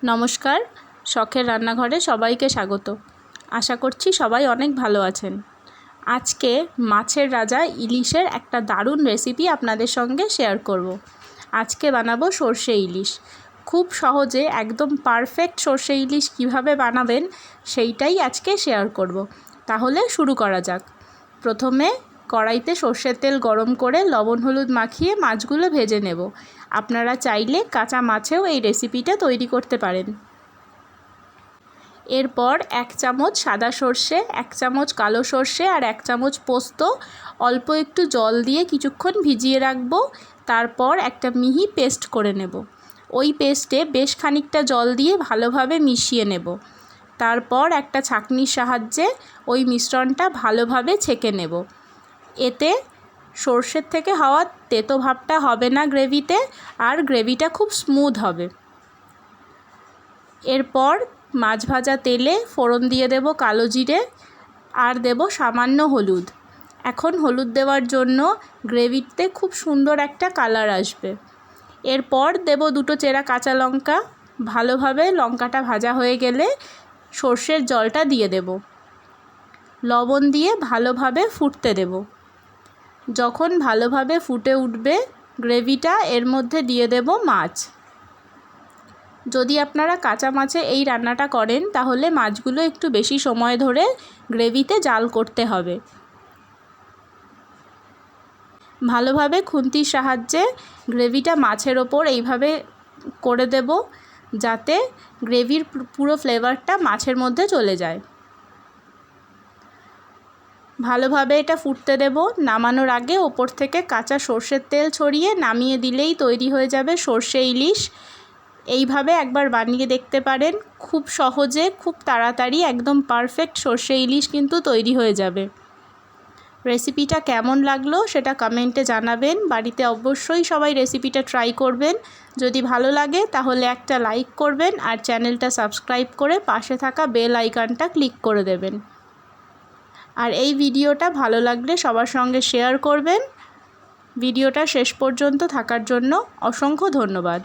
নমস্কার, শখের রান্নাঘরে সবাইকে স্বাগত। আশা করছি সবাই অনেক ভালো আছেন। আজকে মাছের রাজা ইলিশের একটা দারুণ রেসিপি আপনাদের সঙ্গে শেয়ার করব। আজকে বানাবো সর্ষে ইলিশ। খুব সহজে একদম পারফেক্ট সর্ষে ইলিশ কিভাবে বানাবেন সেইটাই আজকে শেয়ার করব। তাহলে শুরু করা যাক। প্রথমে কড়াইতে সর্ষের তেল গরম করে লবণ হলুদ মাখিয়ে মাছগুলো ভেজে নেব। আপনারা চাইলে কাঁচা মাছেও এই রেসিপিটা তৈরি করতে পারেন। এরপর 1 চামচ সাদা সর্ষে, 1 চামচ কালো সর্ষে আর 1 চামচ পোস্ত অল্প একটু জল দিয়ে কিছুক্ষণ ভিজিয়ে রাখবো। তারপর একটা মিহি পেস্ট করে নেব। ওই পেস্টে বেশ খানিকটা জল দিয়ে ভালোভাবে মিশিয়ে নেব। তারপর একটা ছাঁকনির সাহায্যে ওই মিশ্রণটা ভালোভাবে ছেঁকে নেব। এতে সর্ষের থেকে হওয়া তেতো ভাবটা হবে না গ্রেভিতে, আর গ্রেভিটা খুব স্মুথ হবে। এরপর মাছ ভাজা তেলে ফোড়ন দিয়ে দেব কালো জিরে আর দেব সামান্য হলুদ। এখন হলুদ দেওয়ার জন্য গ্রেভিতে খুব সুন্দর একটা কালার আসবে। এরপর দেব 2টো চেরা কাঁচা লঙ্কা। ভালোভাবে লঙ্কাটা ভাজা হয়ে গেলে সর্ষের জলটা দিয়ে দেব। লবণ দিয়ে ভালোভাবে ফুটতে দেব। যখন ভালোভাবে ফুটে উঠবে গ্রেভিটা, এর মধ্যে দিয়ে দেব মাছ। যদি আপনারা কাঁচা মাছে এই রান্নাটা করেন তাহলে মাছগুলো একটু বেশি সময় ধরে গ্রেভিতে জাল করতে হবে। ভালোভাবে খুন্তির সাহায্যে গ্রেভিটা মাছের ওপর এইভাবে করে দেব, যাতে গ্রেভির পুরো ফ্লেভারটা মাছের মধ্যে চলে যায়। ভালোভাবে এটা ফুটতে দেব। নামানোর আগে ওপর থেকে কাঁচা সর্ষের তেল ছড়িয়ে নামিয়ে দিলেই তৈরি হয়ে যাবে সর্ষে ইলিশ। এইভাবে একবার বানিয়ে দেখতে পারেন। খুব সহজে, খুব তাড়াতাড়ি একদম পারফেক্ট সর্ষে ইলিশ কিন্তু তৈরি হয়ে যাবে। রেসিপিটা কেমন লাগলো সেটা কমেন্টে জানাবেন। বাড়িতে অবশ্যই সবাই রেসিপিটা ট্রাই করবেন। যদি ভালো লাগে তাহলে একটা লাইক করবেন আর চ্যানেলটা সাবস্ক্রাইব করে পাশে থাকা বেল আইকনটা ক্লিক করে দেবেন। আর এই ভিডিওটা ভালো লাগলে সবার সঙ্গে শেয়ার করবেন। ভিডিওটা শেষ পর্যন্ত থাকার জন্য অসংখ্য ধন্যবাদ।